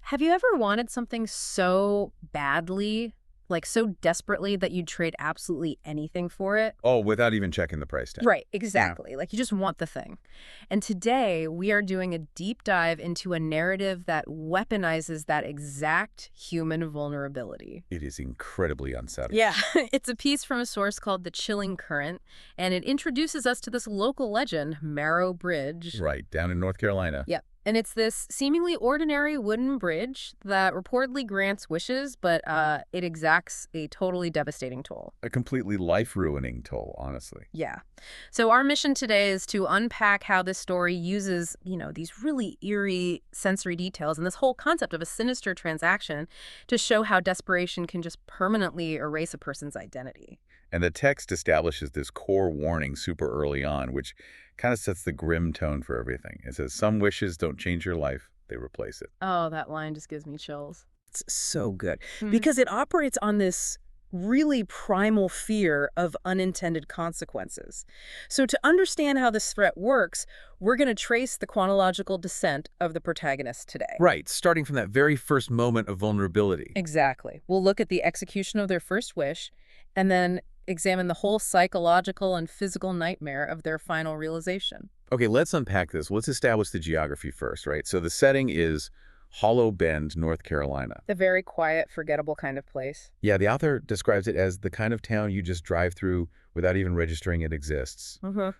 Have you ever wanted something so badly, like so desperately that you'd trade absolutely anything for it? Oh, without even checking the price tag. Right, Yeah. exactly. Like you just want the thing. And today we are doing a deep dive into a narrative that weaponizes that exact human vulnerability. It is incredibly unsettling. Yeah, it's a piece from a source called The Chilling Current, and it introduces us to this local legend, Marrow Bridge. Right, down in North Carolina. Yep. And it's this seemingly ordinary wooden bridge that reportedly grants wishes, but it exacts a totally devastating toll. A completely life-ruining toll, honestly. Yeah. So our mission today is to unpack how this story uses, these really eerie sensory details and this whole concept of a sinister transaction to show how desperation can just permanently erase a person's identity. And the text establishes this core warning super early on, which kind of sets the grim tone for everything. It says, some wishes don't change your life, they replace it. Oh, that line just gives me chills. It's so good Mhm. because it operates on this really primal fear of unintended consequences. So to understand how this threat works, we're going to trace the chronological descent of the protagonist today. Right, starting from that very first moment of vulnerability. Exactly. We'll look at the execution of their first wish and then examine the whole psychological and physical nightmare of their final realization. Okay, let's unpack this. Let's establish the geography first, right? So the setting is Hollow Bend, North Carolina. A very quiet, forgettable kind of place. Yeah, the author describes it as the kind of town you just drive through without even registering it exists.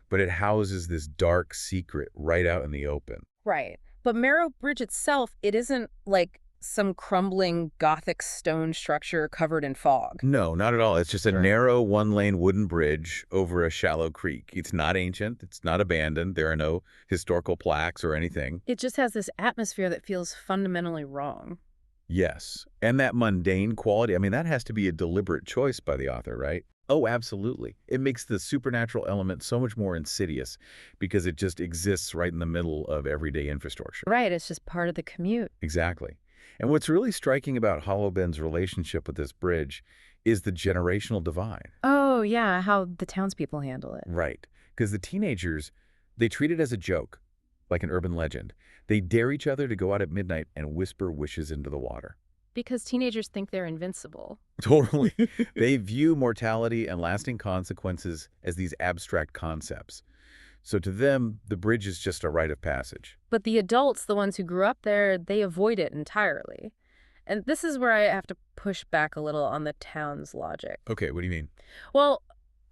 But it houses this dark secret right out in the open. Right. But Marrow Bridge itself, it isn't like some crumbling Gothic stone structure covered in fog. No, not at all. It's just a Sure. narrow one-lane wooden bridge over a shallow creek. It's not ancient. It's not abandoned. There are no historical plaques or anything. It just has this atmosphere that feels fundamentally wrong. Yes. And that mundane quality, I mean, that has to be a deliberate choice by the author, right? Oh, absolutely. It makes the supernatural element so much more insidious because it just exists right in the middle of everyday infrastructure. Right, it's just part of the commute. Exactly. And what's really striking about Hollow Bend's relationship with this bridge is the generational divide. Oh, yeah, how the townspeople handle it. Right. Because the teenagers, they treat it as a joke, like an urban legend. They dare each other to go out at midnight and whisper wishes into the water. Because teenagers think they're invincible. Totally. They view mortality and lasting consequences as these abstract concepts. So to them, the bridge is just a rite of passage. But the adults, the ones who grew up there, they avoid it entirely. And this is where I have to push back a little on the town's logic. Okay, what do you mean? Well,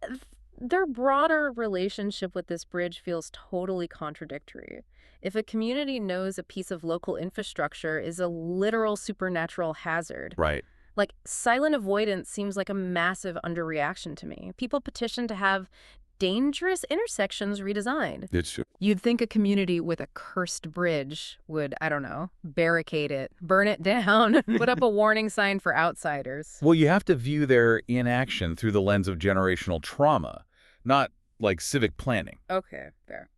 th- their broader relationship with this bridge feels totally contradictory. If a community knows a piece of local infrastructure is a literal supernatural hazard, Right. like silent avoidance seems like a massive underreaction to me. People petition to have dangerous intersections redesigned. It's true. You'd think a community with a cursed bridge would, I don't know, barricade it, burn it down, put up a warning sign for outsiders. Well, you have to view their inaction through the lens of generational trauma, not like civic planning. Okay, fair.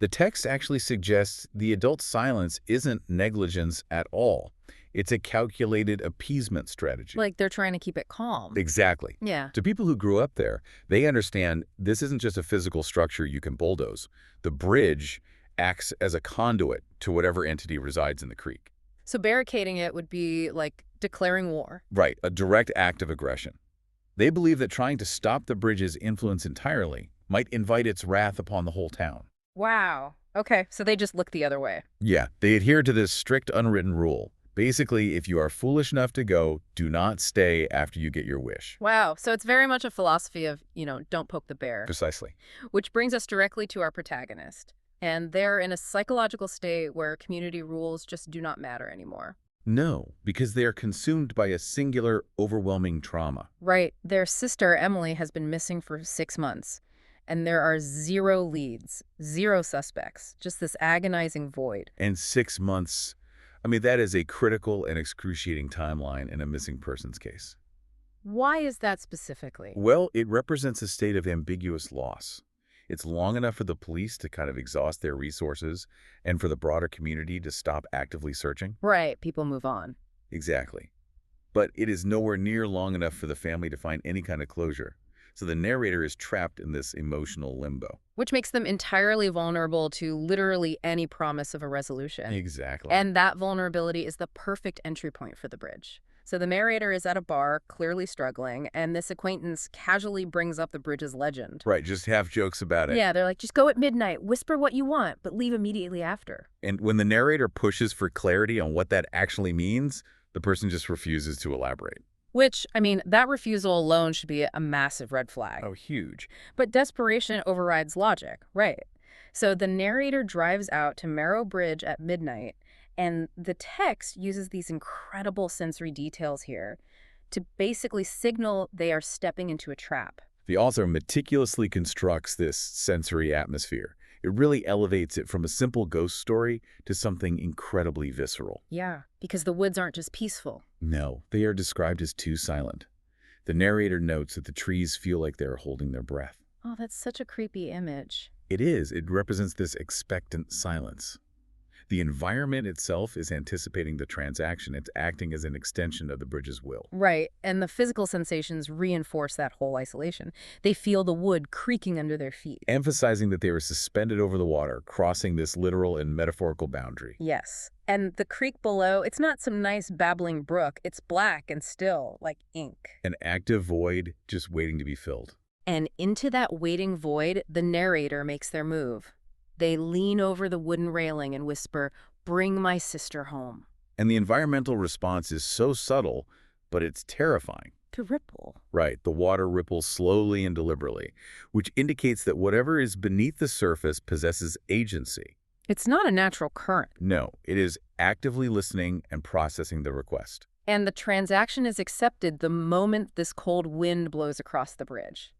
The text actually suggests the adult silence isn't negligence at all. It's a calculated appeasement strategy. Like they're trying to keep it calm. Exactly. Yeah. To people who grew up there, they understand this isn't just a physical structure you can bulldoze. The bridge acts as a conduit to whatever entity resides in the creek. So barricading it would be like declaring war. Right, a direct act of aggression. They believe that trying to stop the bridge's influence entirely might invite its wrath upon the whole town. Wow. Okay, so they just look the other way. Yeah, they adhere to this strict unwritten rule. Basically, if you are foolish enough to go, do not stay after you get your wish. Wow. So it's very much a philosophy of, don't poke the bear. Precisely. Which brings us directly to our protagonist. And they're in a psychological state where community rules just do not matter anymore. No, because they are consumed by a singular, overwhelming trauma. Right. Their sister, Emily, has been missing for 6 months. And there are 0 leads, 0 suspects, just this agonizing void. And 6 months, I mean, that is a critical and excruciating timeline in a missing persons case. Why is that specifically? Well, it represents a state of ambiguous loss. It's long enough for the police to kind of exhaust their resources and for the broader community to stop actively searching. Right. People move on. Exactly. But it is nowhere near long enough for the family to find any kind of closure. So the narrator is trapped in this emotional limbo. Which makes them entirely vulnerable to literally any promise of a resolution. Exactly. And that vulnerability is the perfect entry point for the bridge. So the narrator is at a bar, clearly struggling, and this acquaintance casually brings up the bridge's legend. Right, just have jokes about it. Yeah, they're like, just go at midnight, whisper what you want, but leave immediately after. And when the narrator pushes for clarity on what that actually means, the person just refuses to elaborate. Which, I mean, that refusal alone should be a massive red flag. Oh, huge. But desperation overrides logic, right? So the narrator drives out to Merrow Bridge at midnight, and the text uses these incredible sensory details here to basically signal they are stepping into a trap. The author meticulously constructs this sensory atmosphere. It really elevates it from a simple ghost story to something incredibly visceral. Yeah, because the woods aren't just peaceful. No, they are described as too silent. The narrator notes that the trees feel like they're holding their breath. Oh, that's such a creepy image. It is. It represents this expectant silence. The environment itself is anticipating the transaction. It's acting as an extension of the bridge's will. Right, and the physical sensations reinforce that whole isolation. They feel the wood creaking under their feet. Emphasizing that they are suspended over the water, crossing this literal and metaphorical boundary. Yes, and the creek below, it's not some nice babbling brook. It's black and still, like ink. An active void just waiting to be filled. And into that waiting void, the narrator makes their move. They lean over the wooden railing and whisper, "Bring my sister home." And the environmental response is so subtle, but it's terrifying. To ripple. Right, the water ripples slowly and deliberately, which indicates that whatever is beneath the surface possesses agency. It's not a natural current. No, it is actively listening and processing the request. And the transaction is accepted the moment this cold wind blows across the bridge.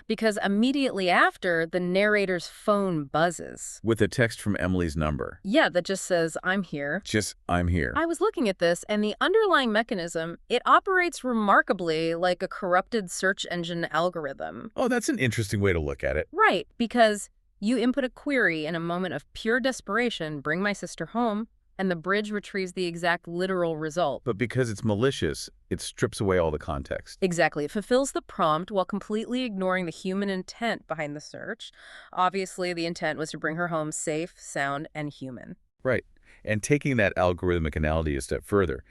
Because immediately after, the narrator's phone buzzes. With a text from Emily's number. Yeah, that just says, "I'm here." Just, I'm here. I was looking at this, and the underlying mechanism, it operates remarkably like a corrupted search engine algorithm. Oh, that's an interesting way to look at it. Right, because you input a query in a moment of pure desperation, "Bring my sister home," and the bridge retrieves the exact literal result. But because it's malicious, it strips away all the context. Exactly. It fulfills the prompt while completely ignoring the human intent behind the search. Obviously, the intent was to bring her home safe, sound, and human. Right. And taking that algorithmic analogy a step further,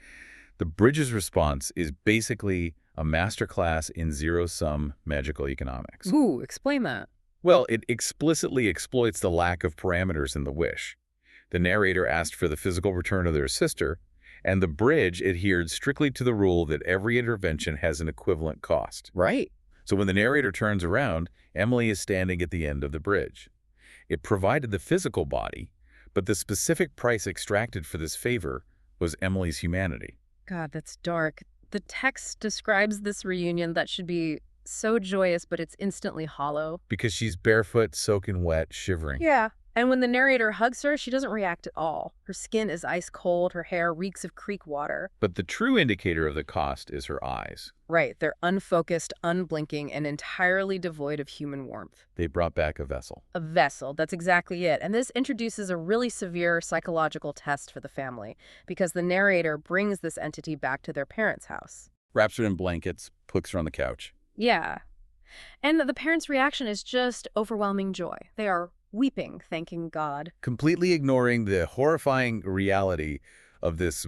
the bridge's response is basically a masterclass in zero-sum magical economics. Ooh, explain that. Well, it explicitly exploits the lack of parameters in the wish. The narrator asked for the physical return of their sister, and the bridge adhered strictly to the rule that every intervention has an equivalent cost. Right. So when the narrator turns around, Emily is standing at the end of the bridge. It provided the physical body, but the specific price extracted for this favor was Emily's humanity. God, that's dark. The text describes this reunion that should be so joyous, but it's instantly hollow. Because she's barefoot, soaking wet, shivering. Yeah. And when the narrator hugs her, she doesn't react at all. Her skin is ice cold, her hair reeks of creek water. But the true indicator of the cost is her eyes. Right, they're unfocused, unblinking, and entirely devoid of human warmth. They brought back a vessel. A vessel, that's exactly it. And this introduces a really severe psychological test for the family, because the narrator brings this entity back to their parents' house. Wraps her in blankets, puts her on the couch. Yeah. And the parents' reaction is just overwhelming joy. They are weeping, thanking God. Completely ignoring the horrifying reality of this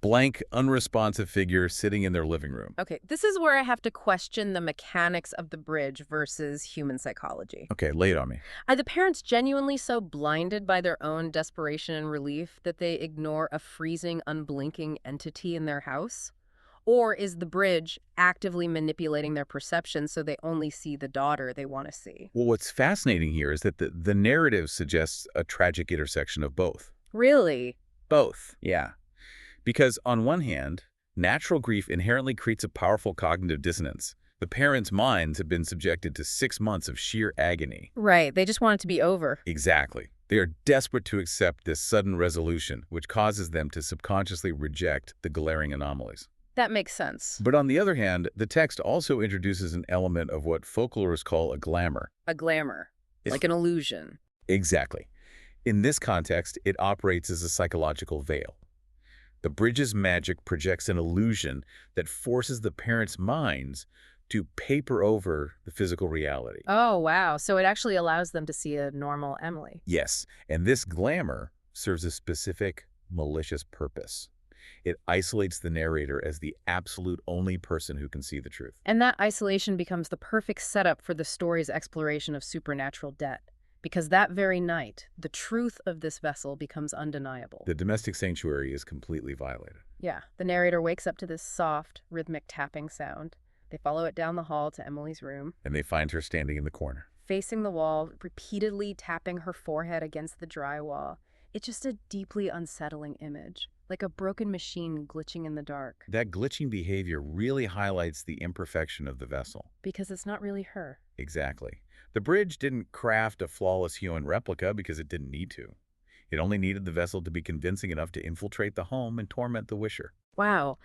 blank, unresponsive figure sitting in their living room. Okay, this is where I have to question the mechanics of the bridge versus human psychology. Okay, lay it on me. Are the parents genuinely so blinded by their own desperation and relief that they ignore a freezing, unblinking entity in their house? Or is the bridge actively manipulating their perception so they only see the daughter they want to see? Well, what's fascinating here is that the narrative suggests a tragic intersection of both. Really? Both, yeah. Because on one hand, natural grief inherently creates a powerful cognitive dissonance. The parents' minds have been subjected to 6 months of sheer agony. Right, they just want it to be over. Exactly. They are desperate to accept this sudden resolution, which causes them to subconsciously reject the glaring anomalies. That makes sense. But on the other hand, the text also introduces an element of what folklorists call a glamour. A glamour, like an illusion. Exactly. In this context, it operates as a psychological veil. The bridge's magic projects an illusion that forces the parents' minds to paper over the physical reality. Oh, wow. So it actually allows them to see a normal Emily. Yes, and this glamour serves a specific malicious purpose. It isolates the narrator as the absolute only person who can see the truth. And that isolation becomes the perfect setup for the story's exploration of supernatural debt. Because that very night, the truth of this vessel becomes undeniable. The domestic sanctuary is completely violated. Yeah, the narrator wakes up to this soft, rhythmic tapping sound. They follow it down the hall to Emily's room, And they find her standing in the corner. facing the wall, repeatedly tapping her forehead against the drywall. It's just a deeply unsettling image, like a broken machine glitching in the dark, That glitching behavior really highlights the imperfection of the vessel. because it's not really her. Exactly. The bridge didn't craft a flawless human replica because it didn't need to. It only needed the vessel to be convincing enough to infiltrate the home and torment the wisher. Wow.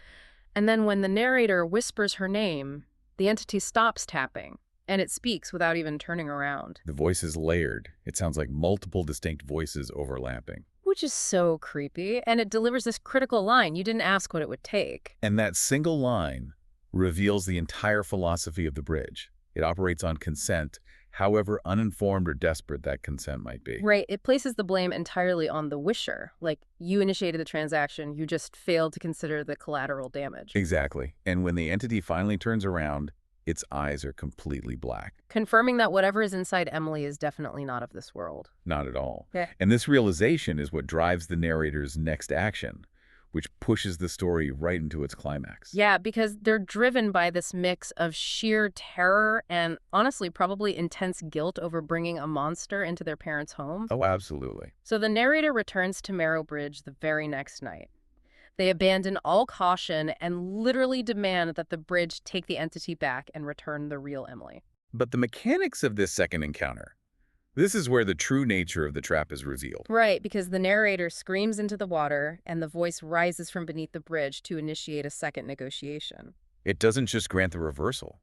And then when the narrator whispers her name, the entity stops tapping, and it speaks without even turning around. The voice is layered. It sounds like multiple distinct voices overlapping. Which is so creepy, and it delivers this critical line you didn't ask what it would take. And that single line reveals the entire philosophy of the bridge. It operates on consent, however uninformed or desperate that consent might be. Right, it places the blame entirely on the wisher. Like, you initiated the transaction, you just failed to consider the collateral damage. Exactly. And when the entity finally turns around, its eyes are completely black. Confirming that whatever is inside Emily is definitely not of this world. Not at all. Yeah. And this realization is what drives the narrator's next action, which pushes the story right into its climax. Yeah, because they're driven by this mix of sheer terror and, honestly, probably intense guilt over bringing a monster into their parents' home. Oh, absolutely. So the narrator returns to Marrow Bridge the very next night. They abandon all caution and literally demand that the bridge take the entity back and return the real Emily. But the mechanics of this second encounter, this is where the true nature of the trap is revealed. Right, because the narrator screams into the water and the voice rises from beneath the bridge to initiate a second negotiation. It doesn't just grant the reversal.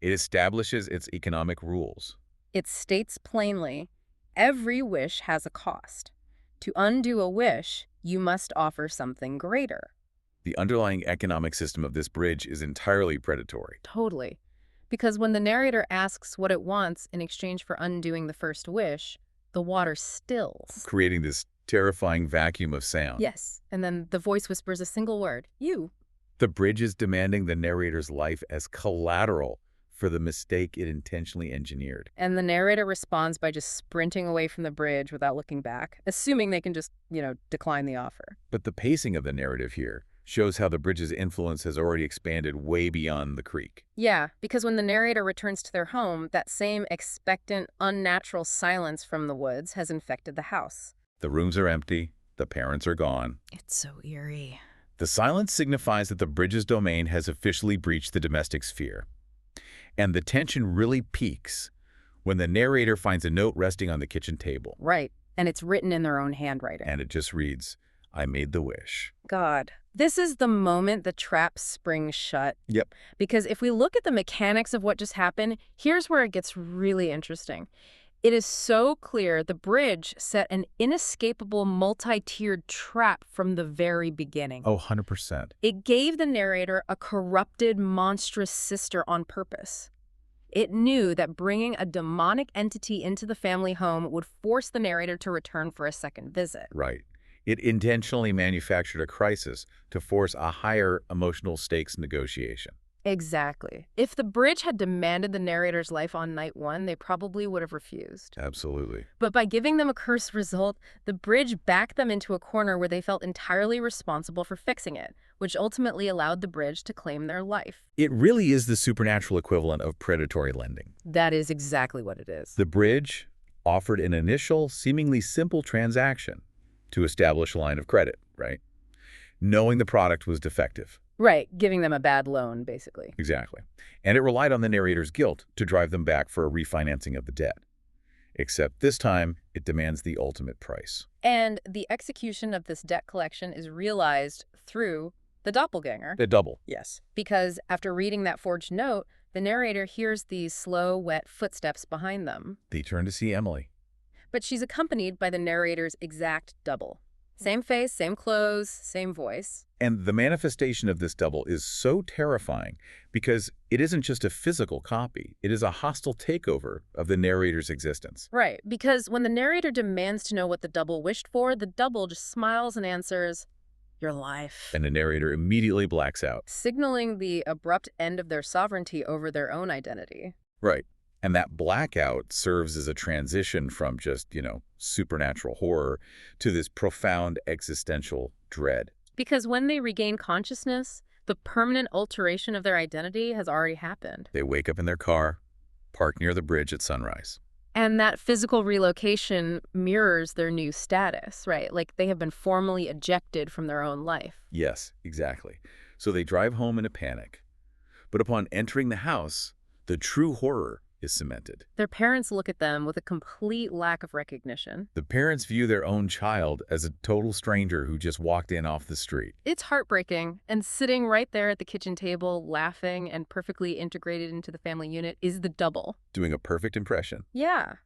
It establishes its economic rules. It states plainly, every wish has a cost. To undo a wish, you must offer something greater. The underlying economic system of this bridge is entirely predatory. Totally. Because when the narrator asks what it wants in exchange for undoing the first wish, the water stills. Creating this terrifying vacuum of sound. Yes. And then the voice whispers a single word, you. The bridge is demanding the narrator's life as collateral for the mistake it intentionally engineered. And the narrator responds by just sprinting away from the bridge without looking back, assuming they can just, decline the offer. But the pacing of the narrative here shows how the bridge's influence has already expanded way beyond the creek. Yeah, because when the narrator returns to their home, that same expectant, unnatural silence from the woods has infected the house. The rooms are empty. The parents are gone. It's so eerie. The silence signifies that the bridge's domain has officially breached the domestic sphere. And the tension really peaks when the narrator finds a note resting on the kitchen table. Right, and it's written in their own handwriting. And it just reads, I made the wish. God. This is the moment the trap springs shut. Yep. Because if we look at the mechanics of what just happened, here's where it gets really interesting. It is so clear the bridge set an inescapable multi-tiered trap from the very beginning. Oh, 100%. It gave the narrator a corrupted, monstrous sister on purpose. It knew that bringing a demonic entity into the family home would force the narrator to return for a second visit. Right. It intentionally manufactured a crisis to force a higher emotional stakes negotiation. Exactly. If the bridge had demanded the narrator's life on night one, they probably would have refused. Absolutely. But by giving them a cursed result, the bridge backed them into a corner where they felt entirely responsible for fixing it, which ultimately allowed the bridge to claim their life. It really is the supernatural equivalent of predatory lending. That is exactly what it is. The bridge offered an initial, seemingly simple transaction to establish a line of credit, right? Knowing the product was defective. Right, giving them a bad loan, basically. Exactly. And it relied on the narrator's guilt to drive them back for a refinancing of the debt. Except this time, it demands the ultimate price. And the execution of this debt collection is realized through the doppelganger. The double. Yes. Because after reading that forged note, the narrator hears these slow, wet footsteps behind them. They turn to see Emily. But she's accompanied by the narrator's exact double. Same face, same clothes, same voice. And the manifestation of this double is so terrifying because it isn't just a physical copy. It is a hostile takeover of the narrator's existence. Right, because when the narrator demands to know what the double wished for, the double just smiles and answers, your life, And the narrator immediately blacks out. signaling the abrupt end of their sovereignty over their own identity. Right. And that blackout serves as a transition from just, supernatural horror to this profound existential dread. Because when they regain consciousness, the permanent alteration of their identity has already happened. They wake up in their car, park near the bridge at sunrise. And that physical relocation mirrors their new status, right? Like they have been formally ejected from their own life. Yes, exactly. So they drive home in a panic. But upon entering the house, the true horror is cemented. Their parents look at them with a complete lack of recognition. The parents view their own child as a total stranger who just walked in off the street. It's heartbreaking, and sitting right there at the kitchen table, laughing and perfectly integrated into the family unit is the double. Doing a perfect impression. Yeah.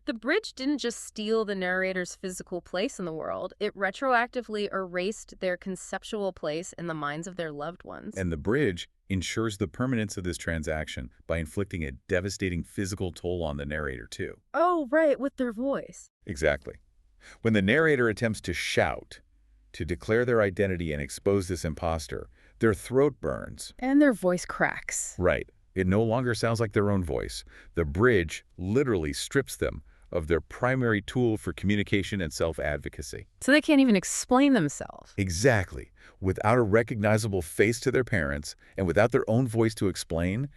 The bridge didn't just steal the narrator's physical place in the world, it retroactively erased their conceptual place in the minds of their loved ones. And the bridge ensures the permanence of this transaction by inflicting a devastating physical toll on the narrator, too. Oh, right, with their voice. Exactly. When the narrator attempts to shout, to declare their identity and expose this imposter, their throat burns. And their voice cracks. Right. It no longer sounds like their own voice. The bridge literally strips them of their primary tool for communication and self-advocacy. So they can't even explain themselves. Exactly. Without a recognizable face to their parents and without their own voice to explain,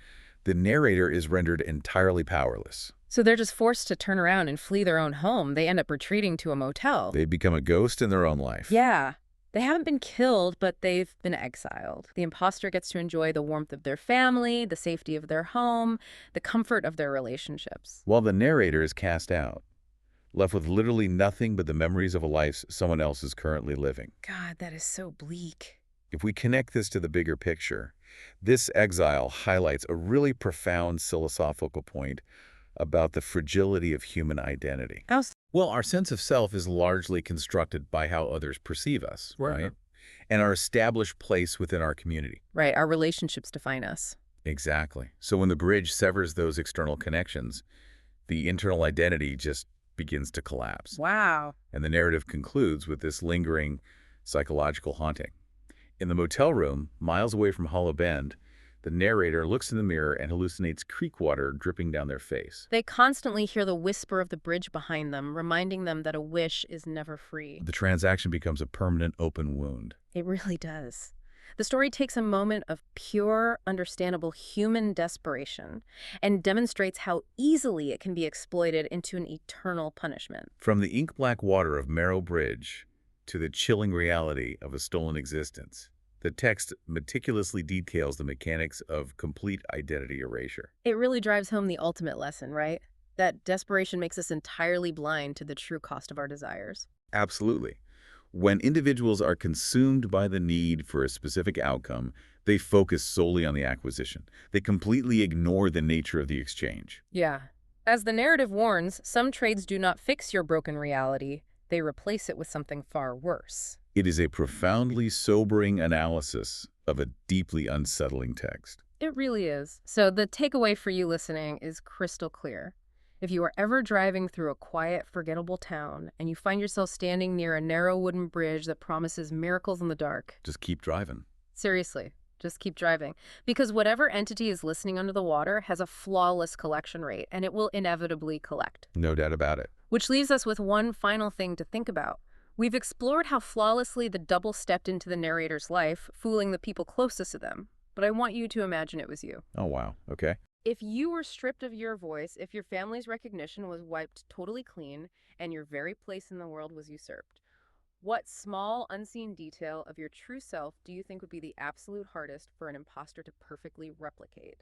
the narrator is rendered entirely powerless. So they're just forced to turn around and flee their own home. They end up retreating to a motel. They become a ghost in their own life. Yeah. They haven't been killed, but they've been exiled. The imposter gets to enjoy the warmth of their family, the safety of their home, the comfort of their relationships. While the narrator is cast out, left with literally nothing but the memories of a life someone else is currently living. God, that is so bleak. If we connect this to the bigger picture, this exile highlights a really profound philosophical point about the fragility of human identity. Well, our sense of self is largely constructed by how others perceive us, right? And our established place within our community. Right, our relationships define us. Exactly. So when the bridge severs those external connections, the internal identity just begins to collapse. Wow. And the narrative concludes with this lingering psychological haunting. In the motel room, miles away from Hollow Bend, the narrator looks in the mirror and hallucinates creek water dripping down their face. They constantly hear the whisper of the bridge behind them, reminding them that a wish is never free. The transaction becomes a permanent open wound. It really does. The story takes a moment of pure, understandable human desperation and demonstrates how easily it can be exploited into an eternal punishment. From the ink-black water of Merrill Bridge to the chilling reality of a stolen existence, the text meticulously details the mechanics of complete identity erasure. It really drives home the ultimate lesson, right? That desperation makes us entirely blind to the true cost of our desires. Absolutely. When individuals are consumed by the need for a specific outcome, they focus solely on the acquisition. They completely ignore the nature of the exchange. Yeah. As the narrative warns, some trades do not fix your broken reality. They replace it with something far worse. It is a profoundly sobering analysis of a deeply unsettling text. It really is. So the takeaway for you listening is crystal clear. If you are ever driving through a quiet, forgettable town and you find yourself standing near a narrow wooden bridge that promises miracles in the dark, Just keep driving. seriously, just keep driving. Because whatever entity is listening under the water has a flawless collection rate, and it will inevitably collect. No doubt about it. Which leaves us with one final thing to think about. We've explored how flawlessly the double stepped into the narrator's life, fooling the people closest to them. But I want you to imagine it was you. Oh, wow. Okay. If you were stripped of your voice, if your family's recognition was wiped totally clean, and your very place in the world was usurped, what small, unseen detail of your true self do you think would be the absolute hardest for an imposter to perfectly replicate?